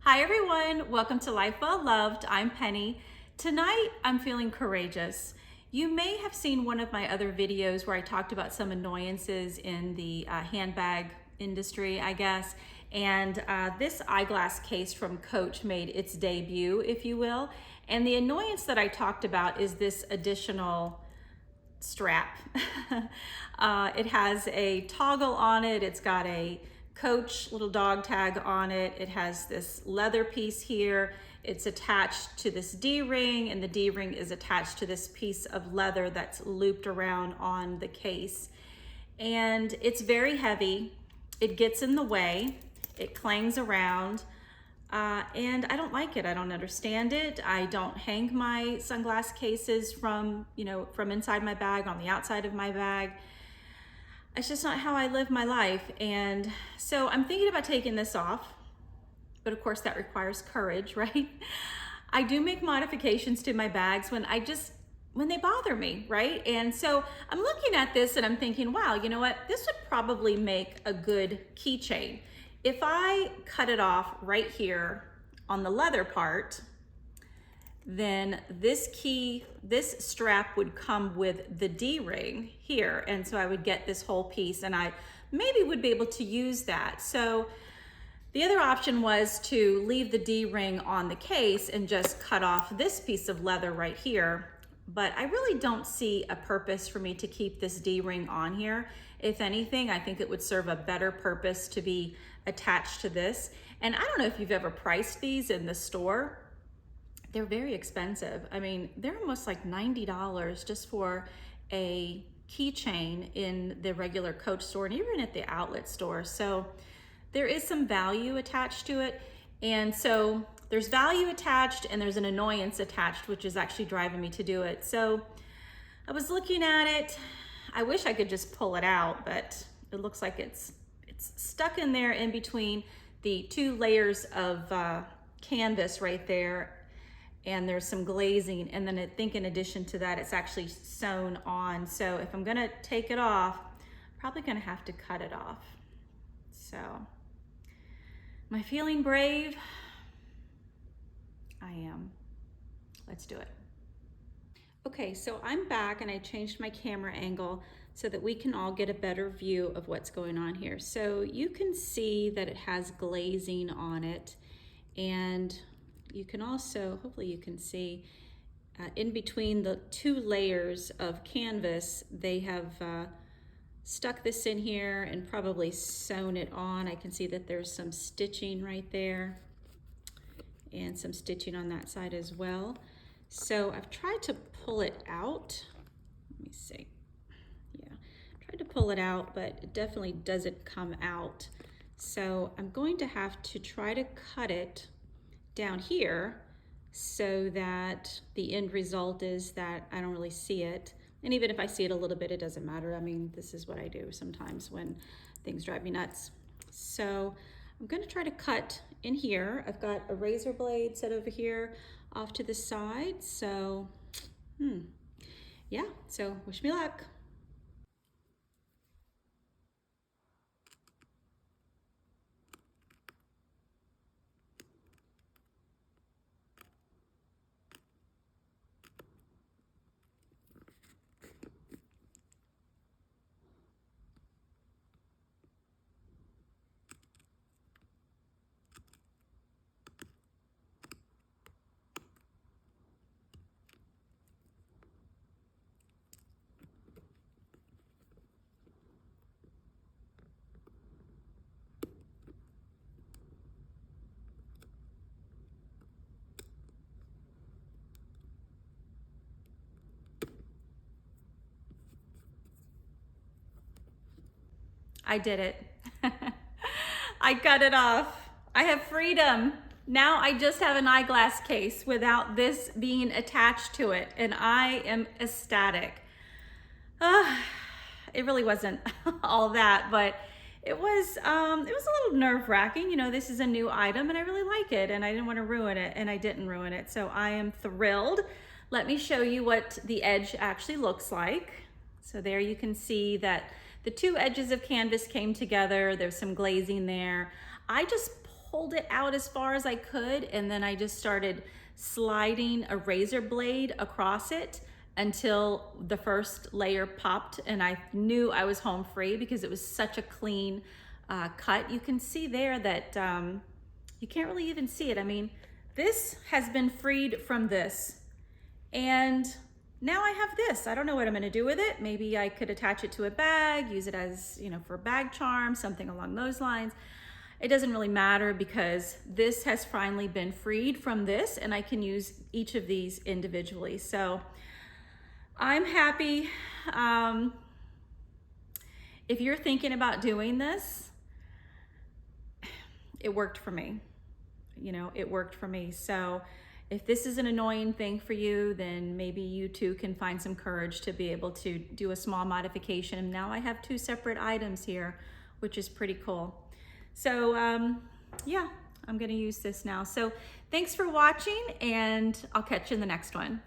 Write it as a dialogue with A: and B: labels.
A: Hi everyone, welcome to Life Well Loved. I'm Penny. Tonight I'm feeling courageous. You may have seen one of my other videos where I talked about some annoyances in the handbag industry, I guess. And this eyeglass case from Coach made its debut, if you will. And the annoyance that I talked about is this additional strap. It has a toggle on it. It's got a Coach little dog tag on it. It has this leather piece here. It's attached to this D-ring, and the D-ring is attached to this piece of leather that's looped around on the case. And it's very heavy. It gets in the way. It clangs around. And I don't like it. I don't understand it. I don't hang my sunglass cases from inside my bag on the outside of my bag. It's just not how I live my life. And so I'm thinking about taking this off, but of course that requires courage, right? I do make modifications to my bags when they bother me, right? And so I'm looking at this and I'm thinking, wow, you know what? This would probably make a good keychain. If I cut it off right here on the leather part, then this strap would come with the D-ring here. And so I would get this whole piece and I maybe would be able to use that. So the other option was to leave the D-ring on the case and just cut off this piece of leather right here. But I really don't see a purpose for me to keep this D-ring on here. If anything, I think it would serve a better purpose to be attached to this. And I don't know if you've ever priced these in the store. They're very expensive. I mean, they're almost like $90 just for a keychain in the regular Coach store and even at the outlet store. So there is some value attached to it. And so there's value attached and there's an annoyance attached, which is actually driving me to do it. So I was looking at it. I wish I could just pull it out, but it looks like it's stuck in there in between the two layers of canvas right there. And there's some glazing, and then I think in addition to that, it's actually sewn on. So if I'm gonna take it off, I'm probably gonna have to cut it off. So, am I feeling brave? I am. Let's do it. Okay, so I'm back and I changed my camera angle so that we can all get a better view of what's going on here. So you can see that it has glazing on it, and you can also, hopefully you can see, in between the two layers of canvas, they have stuck this in here and probably sewn it on. I can see that there's some stitching right there and some stitching on that side as well. So I've tried to pull it out. Let me see. Yeah, tried to pull it out, but it definitely doesn't come out. So I'm going to have to try to cut it down here so that the end result is that I don't really see it. And even if I see it a little bit, it doesn't matter. I mean, this is what I do sometimes when things drive me nuts. So I'm gonna try to cut in here. I've got a razor blade set over here off to the side. So, yeah, so wish me luck. I did it. I cut it off. I have freedom. Now I just have an eyeglass case without this being attached to it, and I am ecstatic. It really wasn't all that, but it was a little nerve-wracking. You know, this is a new item and I really like it and I didn't want to ruin it, and I didn't ruin it. So I am thrilled. Let me show you what the edge actually looks like. So there you can see that the two edges of canvas came together. There's some glazing there. I just pulled it out as far as I could, and then I just started sliding a razor blade across it until the first layer popped, and I knew I was home free because it was such a clean cut. You can see there that you can't really even see it. I mean, this has been freed from this, and now I have this. I don't know what I'm gonna do with it. Maybe I could attach it to a bag, use it as, you know, for bag charm, something along those lines. It doesn't really matter because this has finally been freed from this, and I can use each of these individually. So I'm happy. If you're thinking about doing this, it worked for me. You know, it worked for me. So if this is an annoying thing for you, then maybe you too can find some courage to be able to do a small modification. Now I have 2 separate items here, which is pretty cool. So yeah, I'm gonna use this now. So thanks for watching, and I'll catch you in the next one.